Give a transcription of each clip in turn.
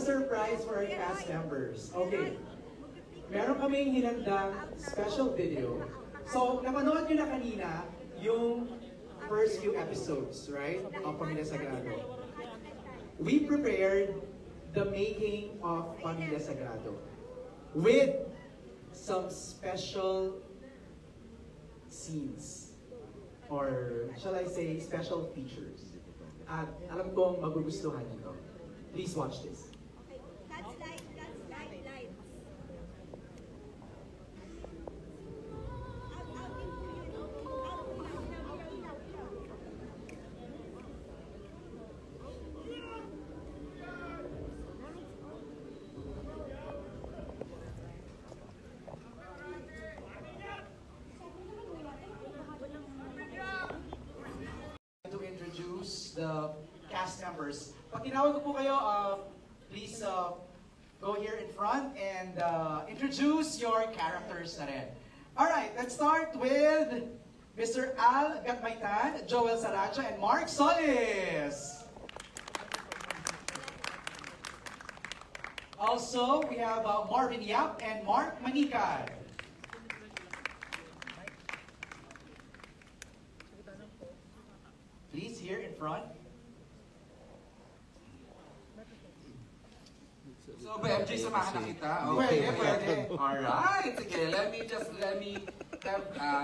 surprise for our cast members. Okay. Meron kaming hinandang special video. So, napanood nyo na kanina yung first few episodes, right? Of Pamilya Sagrado. We prepared the making of Pamilya Sagrado with some special scenes, or shall I say, special features. At alam kong magugustuhan nito. Please watch this. Okay, that's light. To introduce the cast members. Pag tinawag ko po kayo, please go here in front and introduce your characters na rin. Alright, let's start with Mr. Al Gatmaitan, Joel Saracha, and Mark Solis. Also, we have Marvin Yap and Mark Manikan. Please, here in front. So, MJ, samahan na kita. Okay, pwede. Alright, sige,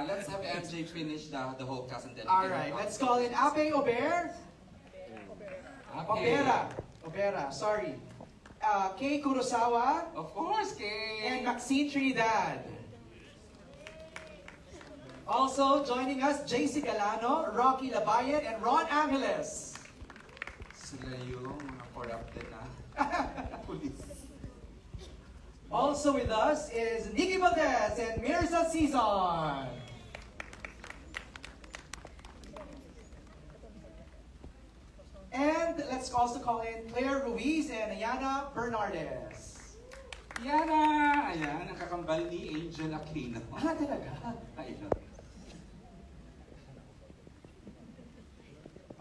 let's have MJ finish the whole cast and then... Alright, let's call in Ape Ober. Opera, sorry. Kay Kurosawa. Of course, Kay. And Maxine Trinidad. Also joining us, JC Galano, Rocky Labayan, and Ron Angeles. Sila yung mga corrupted na police. Also with us is Nikki Valdez and Mirza Cizon. And let's also call in Claire Ruiz and Ayana Bernardes. Yana! Ayan, ang kakambal ni Angel Aquino. Talaga? Ayun.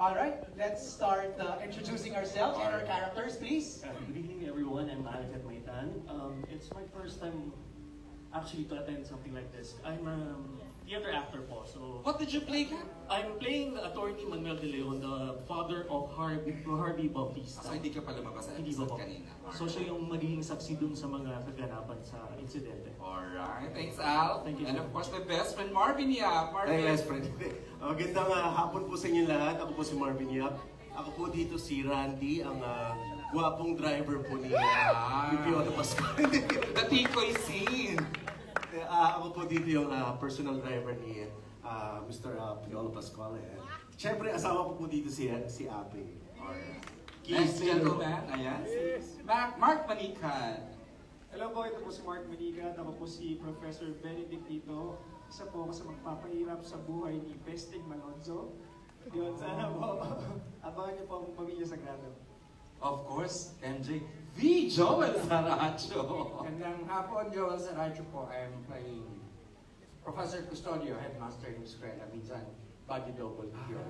Alright, let's start introducing ourselves and our characters, please. Good evening, everyone. I'm Al Gatmaitan. It's my first time actually to attend something like this. I'm a theater actor po, so... What did you play, Kat? I'm playing the attorney Manuel De Leon, the father of Harvey Bautista. So, hindi ka pa lumabas sa Hindi episode ba po? kanina. So, siya yung magiging saksi dun sa mga kaganapan sa insidente. Alright, thanks Al. Thank you. And of course, my best friend Marvin Yap. Hi, best friend. Magandang hapon po sa inyo lahat. Ako po si Marvin Yap. Ako po dito si Randy, ang gwapong driver po ni Piolo Pascual. The Tikoy scene. Ako po dito yung personal driver ni Mr. Piolo Pascual. Siyempre, asawa ko po dito si Ape. Alright. Next gentleman, ayan. Mark Manikan. Hello po, ito po si Mark Manikan. Ako po si Professor Benedict Tito. Isa po ako sa magpapahirap sa buhay ni Pestig Malonzo. Yun, sana po. Abangan niyo po ang Pamilya Sagrado. Of course, MJ. The Joel Saracho. Magandang hapon, Joel Saracho po. I'm playing Professor Custodio, headmaster ng eskwela. Minsan, body double yun.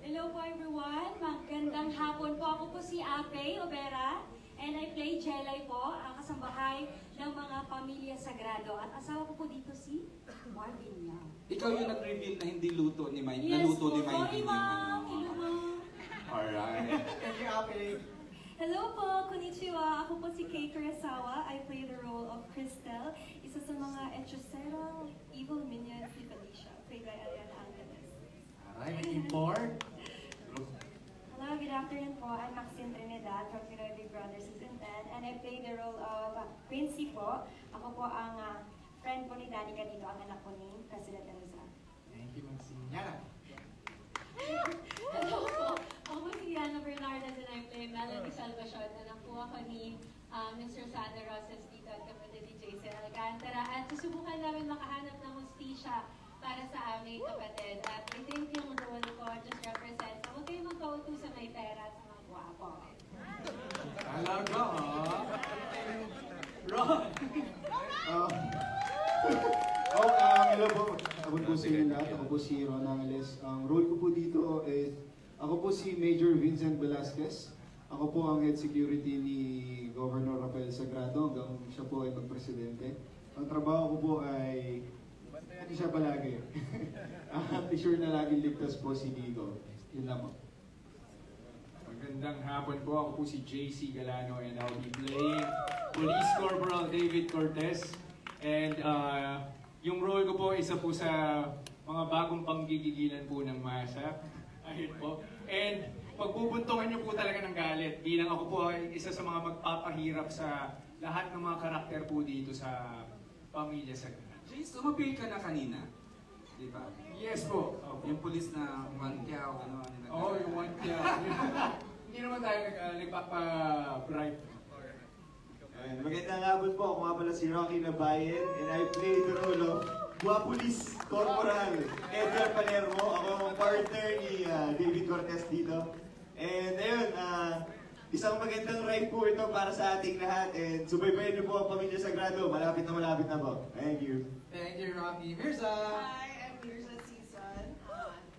Hello po everyone, magandang hapon po. Ako po si Ape Obera and I play Jelay po, ang kasambahay ng mga Pamilya Sagrado. At asawa ko po dito si Marvin Yap. Ikaw yung nag-reveal na hindi luto ni Mike. Yes Naluto po, ni Mike. sorry ma'am. Hello ma'am. Alright. Thank you, Ape. Hello po, konnichiwa. Ako po si Kei Kurosawa. I play the role of Cristel, isa sa mga hechicero evil minions ni Felicia, played by Ariana Angeles. Alright, import. Hello, good afternoon po. I'm Maxine Trinidad from Pinoy Big Brother Season 10 and I play the role of Quincy po. Ako po ang friend po ni Danica dito, ang anak po ni President Elsa. Thank you, Maxine. Yana. Hello po. Ako po si Yana Bernardes and I play Melanie Salvacion. Anak po ako ni Mr. Sandra Rosas dito at kapatid ni Jason Alcantara. At susubukan namin makahanap ng hustisya para sa aming kapatid. At I think yung role ko just represents na huwag kayong magkauto sa may pera at sa mga guwapo. Talaga, Ron! Hello po. Ako po sa inyo lahat. Ako po si Ron Angeles. Ang role ko po dito is Ako po si Major Vincent Velasquez. Ako po ang head security ni Governor Rafael Sagrado hanggang siya po ay magpresidente. Ang trabaho ko po ay hindi siya palagi. Sure na laging ligtas po si Digo. Yun lang po. Magandang hapon po. Ako po si JC Galano and I'll be playing Police Corporal David Cortez. And yung role ko po isa po sa mga bagong panggigigilan po ng masa. Ayun po. And pagbubuntungan niyo po talaga ng galit bilang ako po ay isa sa mga magpapahirap sa lahat ng mga karakter po dito sa Pamilya Sagrado. Jace, umapil ka na kanina. Di ba? Yes po. Yung pulis na Wantiao, ano. Oo, yung Wantiao. Hindi naman tayo nagpapa-bribe. Magandang hapon po. Ako nga pala si Rocky Nabayan and I play the role of Police Corporal Edgar Palermo. Ako ang partner ni David Cortez dito. And ayun, isang magandang ride po ito para sa ating lahat. And subaybayan niyo po ang Pamilya Sagrado. Malapit na po. Thank you. Thank you, Rocky. Mirza! Hi, I'm Mirza Season.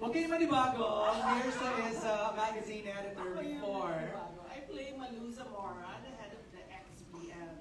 Huwag kayo manibago. Mirza is a magazine editor before. I play Malu Zamora, the head of the XBM,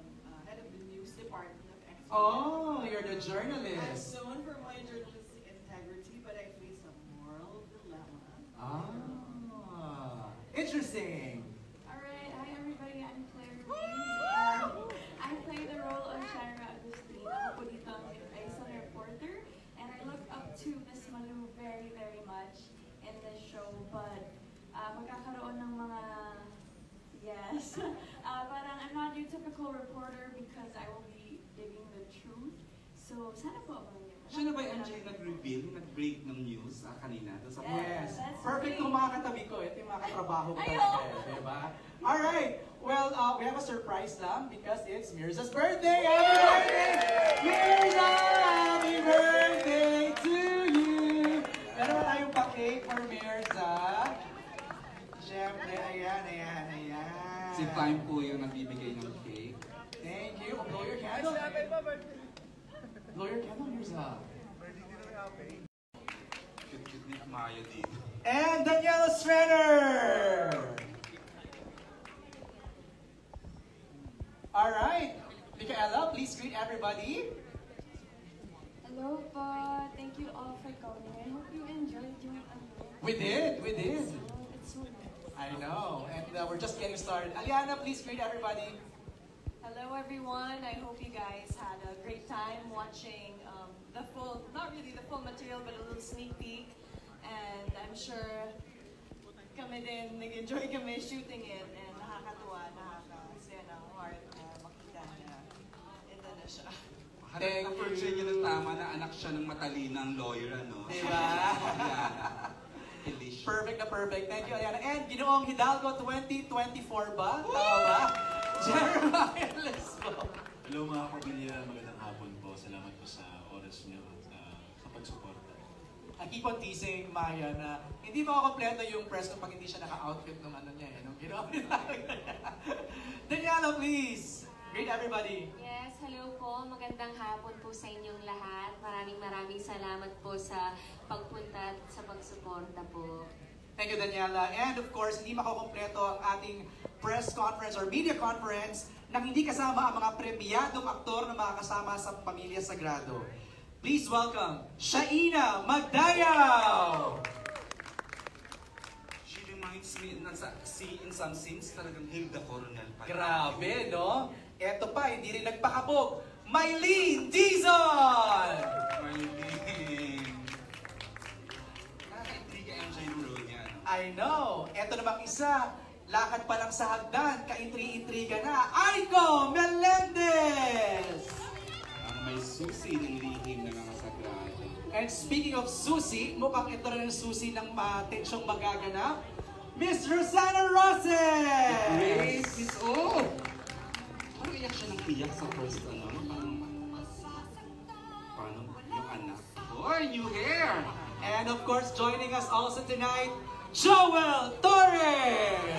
head of the news department of XBM. Oh, you're the I'm journalist. known for my journalistic integrity, but I face a moral dilemma. Ah, interesting. Alright, hi everybody, I'm Claire Ruiz. I play the role of Shara Agustin. Ako po dito ang isang reporter. And I look up to Miss Malu very, very much in this show. But magkakaroon ng mga, yes, parang I'm not your typical reporter because I will be digging the truth. So, sana po abangan niyo. Siya na ba yung Angel nag-reveal, nag-break ng news kanina? Sa Yes. That's Perfect me. kung mga katabi ko. Ito yung mga katrabaho ko Ayaw. talaga. Diba? Alright. Well, we have a surprise lang because it's Mirza's birthday. Happy birthday! Mirza! Happy birthday to you! Meron tayong pa-cake for Mirza. Siyempre, ayan. Si Prime po yung nagbibigay ng cake. Thank you. Blow your candle. Blow your candle, Mirza. Cute-cute ni Maya dito. And Daniela Strenner! Alright. Micaela, please greet everybody. Hello po. Thank you all for coming. I hope you enjoyed your We did. It's so nice. I know. And we're just getting started. Aliana, please greet everybody. Hello everyone, I hope you guys had a great time watching the full, not really the full material, but a little sneak peek. And I'm sure kami din, nag-enjoy kami shooting it and nakakatuwa, nakakasaya ng heart na makita na ito na siya. Na-portray niya ng tama na anak siya ng matalinang lawyer, ano? Diba? Alicia. Perfect na perfect. Thank you, Aliana. And Ginoong Hidalgo 2024 ba? Tama ba? Jeremiah Lesbo. Hello mga pamilya, magandang hapon po. Salamat po sa oras niyo at sa pagsuporta. I keep on teasing Maya na hindi ba kompleto yung press kung pag hindi siya naka-outfit ng ano niya, nung Ginoong Hidalgo. Daniela, please! Greet everybody! Yes, hello po. Magandang hapon po sa inyong lahat. Maraming salamat po sa pagpunta at sa pagsuporta po. Thank you, Daniela. And of course, hindi makukompleto ang ating press conference or media conference nang hindi kasama ang mga premiadong aktor na makakasama sa Pamilya Sagrado. Please welcome, Shaina Magdayaw! She reminds me, in some scenes, talagang Hilda Coronel pa. Grabe, no? Eto pa, hindi rin nagpakabog. Mylene Dizon! Mylene. Nakaka-intriga MJ yung role niya. I know. Eto namang isa, lakad pa lang sa hagdan, kaintri-intriga na, Aiko Melendez! Ang may susi ng lihim na mga sagrado. And speaking of susi, mukhang ito rin ang susi ng tensyong magaganap, Miss Rosanna Roses! Grace is all! Parang iyak siya ng iyak sa first, ano? Paano yung anak? Boy, new hair! And of course, joining us also tonight, Joel Torres!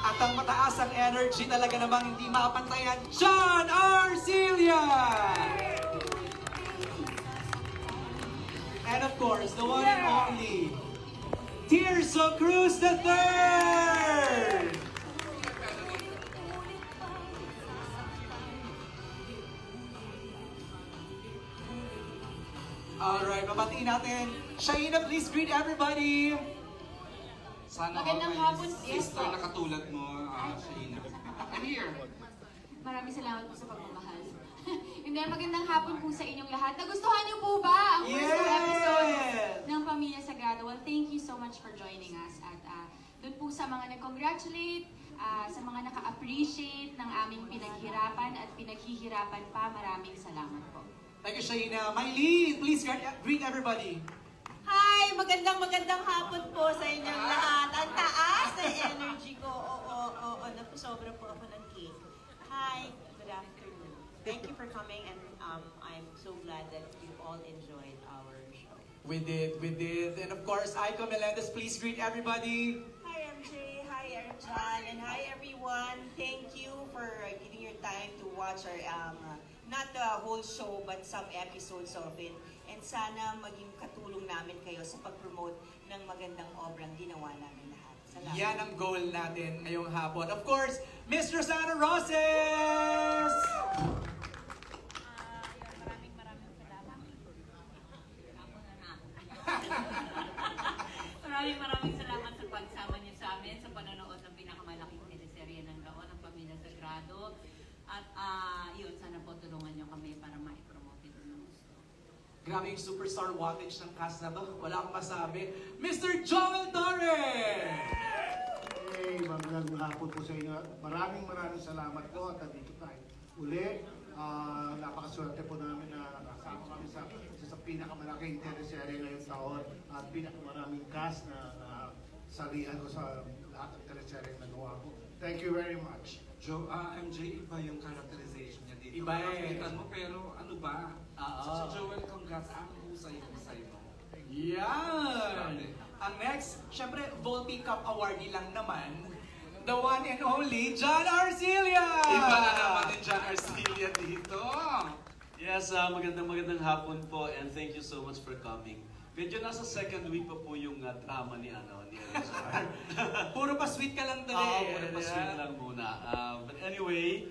At ang mataas ang energy talaga namang hindi mapantayan, John Arcilia! of course, the one and only Tirso Cruz III! Alright, mabatiin natin. Shaina, please greet everybody! Sana Magandang all hapon, my yes sister po. na katulad mo, Shaina. I'm here. Maraming salamat po sa pagmamahal. Hindi, magandang hapon po sa inyong lahat. Nagustuhan niyo po ba ang first episode ng Pamilya Sagrado? Well, thank you so much for joining us. At doon po sa mga nag-congratulate, sa mga naka-appreciate ng aming pinaghirapan at pinaghihirapan pa, maraming salamat po. Thank you, Shaina. Mylene, please greet everybody. Hi! Magandang hapon po sa inyong lahat. Ang taas na energy ko. Oo. Napasobra po ako ng cake. Hi! Good afternoon. Thank you for coming and I'm so glad that you all enjoyed our show. We did. And of course, Aiko Melendez, please greet everybody. Hi MJ, hi Erjan, and hi everyone. Thank you for giving your time to watch our, not the whole show, but some episodes of it. And sana maging katulong namin kayo sa pag-promote ng magandang obrang ginawa namin lahat. Salamat. Yan ang goal natin ngayong hapon. Of course, Miss Rosana Roses! Maraming salamat sa pagsama niyo sa amin sa panonood ng pinakamalaking teleserye ng taon, ng Pamilya Sagrado. At yun, sana po tulungan niyo kami para ma-promote ito ng gusto. Grabe yung superstar wattage ng cast na to. Wala akong masabi. Mr. Joel Torres! Hey, magandang hapon po sa inyo. Maraming salamat po at dito tayo uli. Napakaswerte po namin na nakasama kami sa pinakamalaking teleserye ngayong taon at pinakamaraming cast na salihan ko sa lahat ng teleserye na gawa ko. Thank you very much. MJ, iba yung characterization niya dito. Iba eh. Nakakita mo, pero ano ba? Si Joel, congrats. Ang husay-husay mo. Yan! Ang next, syempre, Volpi Cup awardee lang naman. The one and only, John Arcilla! Iba na naman din John Arcilla dito. Yes, magandang hapon po and thank you so much for coming. Medyo nasa second week pa po yung drama ni Rizal. Puro pa sweet ka lang today. Puro pa sweet lang muna. But anyway,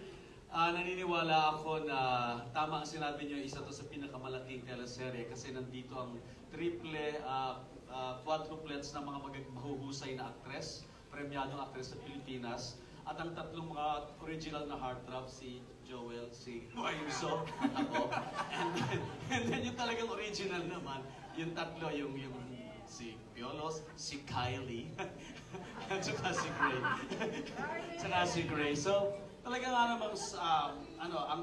naniniwala ako na tama ang sinabi niyo, isa to sa pinakamalaking teleserye kasi nandito ang quadruplets na mga mahuhusay na aktres, premyadong aktres sa Pilipinas, at ang tatlong mga original na heartthrob, si Joel, si Tirso, at ako. And then yung talagang original naman, yung tatlo, yung si Piolos, si Kylie, at saka si Gray. So, talaga nga namang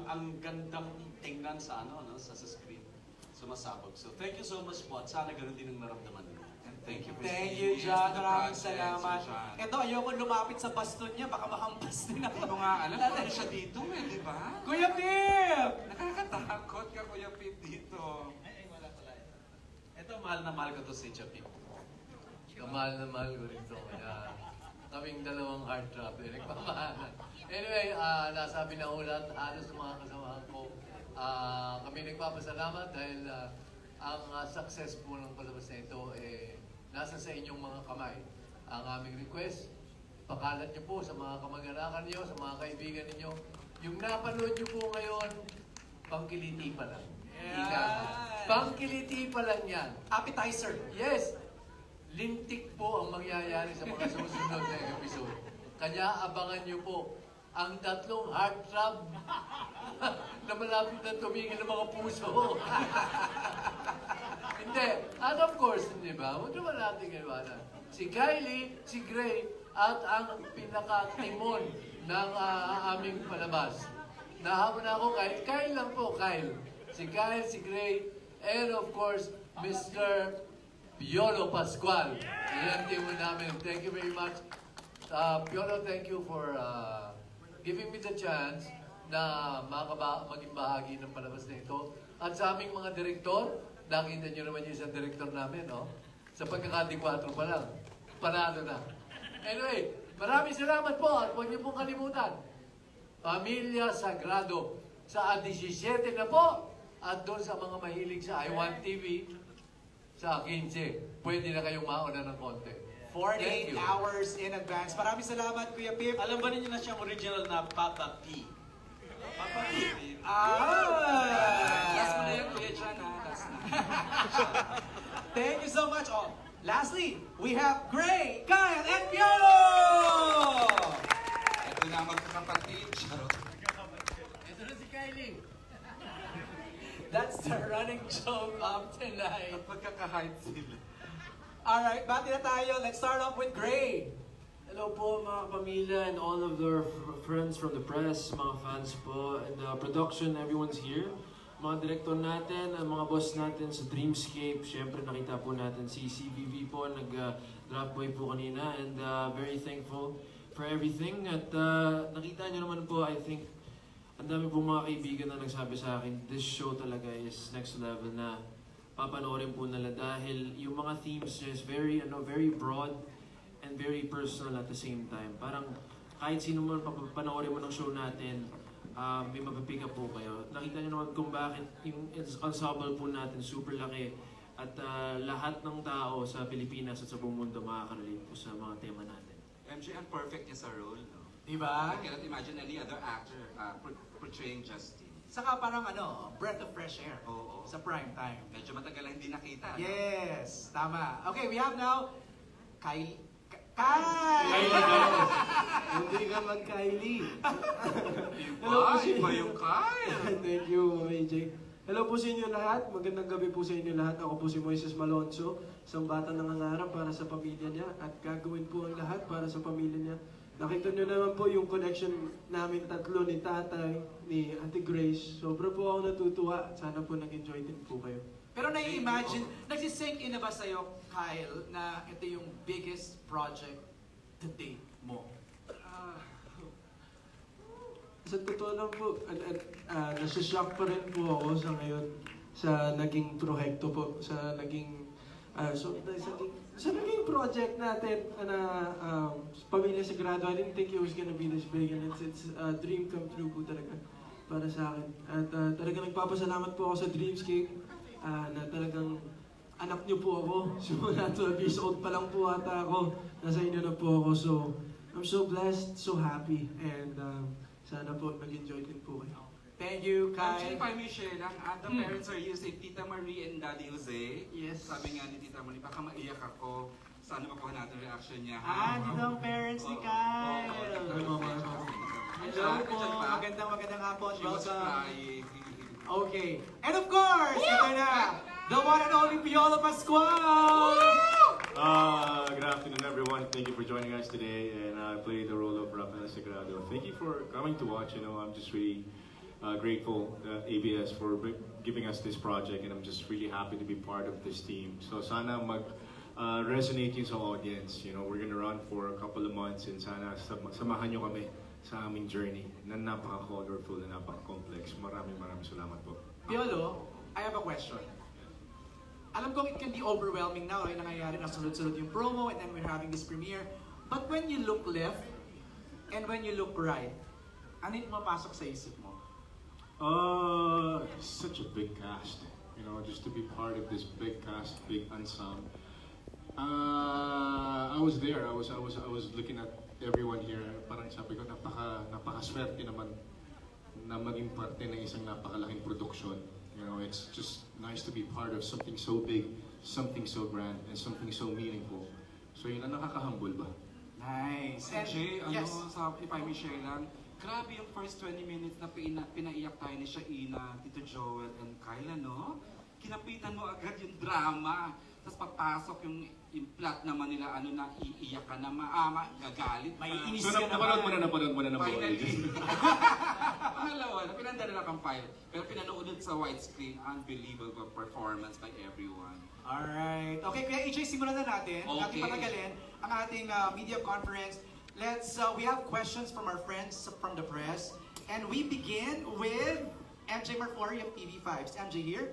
ang gandang tingnan sa sa screen. Sumasabog. So, thank you so much po at sana ganoon din ang naramdaman niyo. And thank you for Thank you, John. Maraming salamat. Ito, ayoko lumapit sa baston niya. Baka mahampas din ako. Hindi mo nga alam kung ano siya dito di ba? Kuya Pip! Nakakatakot ka, Kuya Pip, dito. Ito, mahal na mahal ko to si Pip. Mahal na mahal ko rin ito. Kaya kaming dalawang heartthrob. Nagmamahalan. Anyway, nasabi na ulat, halos sa mga kasamahan ko. Kami nagpapasalamat dahil ang success po ng palabas na ito nasa sa inyong mga kamay. Ang aming request, pakalat niyo po sa mga kamag-anakan niyo, sa mga kaibigan niyo. Yung napanood niyo po ngayon, pangkiliti pa lang. Pangkiliti pa lang yan. Appetizer. Yes. Lintik po ang mangyayari sa mga susunod na episode. Kaya abangan niyo po ang tatlong heartthrob na malapit na tumingin ng mga puso. Hindi. And of course, di ba? Huwag naman natin iwanan. Si Kylie, si Gray, at ang pinaka-timon ng aming palabas. Nahamon na ako, Kyle lang po, Kyle. Si Kyle, si Gray, and of course, Mr. Piolo Pascual. Yan team namin. Thank you very much. Piolo, thank you for giving me the chance na maging bahagi ng palabas na ito. At sa aming mga direktor, nakita nyo naman yung isang direktor namin, no? Sa pagkakadi-4 pa lang, panalo na. Anyway, maraming salamat po at huwag niyo pong kalimutan. Pamilya Sagrado sa 17 na po. At doon sa mga mahilig sa I Want TV, sa 15, pwede na kayong mauna ng konti. 48 hours in advance. Maraming salamat, Kuya Pip. Alam ba ninyo na siyang original na Papa P? Papa P. Last mo na yun, Kuya John. Thank you so much. Oh, lastly, we have Gray, Kyle, and Piolo! Ito na magkakapatid. Ito na si Kylie. That's the running joke of tonight. Magkaka-hype sila. Alright, bati na tayo. Let's start off with Gray. Hello po mga pamilya and all of their friends from the press, mga fans po, and production, everyone's here. Mga director natin, ang mga boss natin sa Dreamscape, syempre nakita po natin si CVV po, nag-drop boy po kanina, and very thankful for everything. At nakita nyo naman po, I think, ang dami po mga kaibigan na nagsabi sa akin, this show talaga is next level na papanoorin po nila dahil yung mga themes is very broad and very personal at the same time. Parang kahit sino man papanoorin mo ng show natin, may mapipick up po kayo. Nakita nyo naman kung bakit yung ensemble po natin super laki at lahat ng tao sa Pilipinas at sa buong mundo makaka-relate po sa mga tema natin. MJ, ang perfect niya sa role, no? Diba? I cannot imagine any other actor portraying Justin. Saka parang breath of fresh air. Oo. Sa prime time. Medyo matagal lang hindi nakita. Yes, tama. Okay, we have now Kylie. Hindi ka mag-Kylie. Iba yung Kyle. Thank you, Mama AJ. Hello po sa inyo lahat. Magandang gabi po sa inyo lahat. Ako po si Moises Malonzo, isang bata nangangarap para sa pamilya niya at gagawin po ang lahat para sa pamilya niya. Nakita nyo naman po yung connection namin tatlo ni Tatay, ni Ate Grace. Sobra po ako natutuwa. Sana po nag-enjoy din po kayo. Pero nai-imagine, nagsisink in na ba sa'yo, Kyle, na ito yung biggest project to date mo? Sa totoo lang po, nasashock pa rin po ako sa ngayon sa naging proyekto po, sa naging project natin na Pamilya Sagrado. I didn't think it was gonna be this big and it's a dream come true po talaga para sa akin. At talagang nagpapasalamat po ako sa Dreamscape na talagang anak niyo po ako. Simula 12 years old pa lang po ata ako. Nasa inyo na po ako. So, I'm so blessed, so happy, and sana po nag-enjoy din po kayo. Thank you, Kyle. Actually, if I may share lang, the parents are using Tita Marie and Daddy Jose. Yes. Sabi nga ni Tita Marie, baka maiyak ako. Sana makuha natin reaction niya. Dito ang parents ni Kyle. Hello po. Magandang hapon. Welcome. Okay. And of course, ito na, the one and only Piolo Pascual! Good afternoon, everyone. Thank you for joining us today. And I play the role of Rafael Sagrado. Thank you for coming to watch. You know, I'm just really grateful to ABS for giving us this project. And I'm just really happy to be part of this team. So sana resonate yung sa audience. You know, we're gonna run for a couple of months and sana samahan nyo kami sa aming journey na napaka-colorful, na napaka-complex. Maraming salamat po. Piolo, I have a question. Alam kong it can be overwhelming now, nangyayari na sunod-sunod yung promo and then we're having this premiere. But when you look left and when you look right, ano yung mapasok sa isip mo? Such a big cast. You know, just to be part of this big cast, big ensemble. I was there. I was looking at everyone here. Parang sabi ko, napaka-swerte naman na maging parte ng isang napakalaking production. You know, it's just nice to be part of something so big, something so grand, and something so meaningful. So yun ang nakaka-humble ba? Nice. MJ, if I may share lang, grabe yung first 20 minutes na pinaiyak tayo ni Shaina, Tito Joel, and Kyla, no? Kinapitan mo agad yung drama. Tapos papasok yung plot naman nila, iiyak ka na, gagalit. May inis ka naman. Napanood mo na ng finally. Pangalawa, pinanda na lang ang file. Pero pinanood sa widescreen, unbelievable performance by everyone. Alright. Okay, kaya AJ, simulan na natin. Okay. Ating patagalin ang ating media conference. We have questions from our friends from the press. And we begin with MJ Marfori of TV5. MJ here.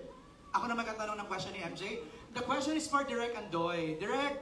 Ako na magtatanong ng question ni MJ. The question is for Direk Andoy. Direk,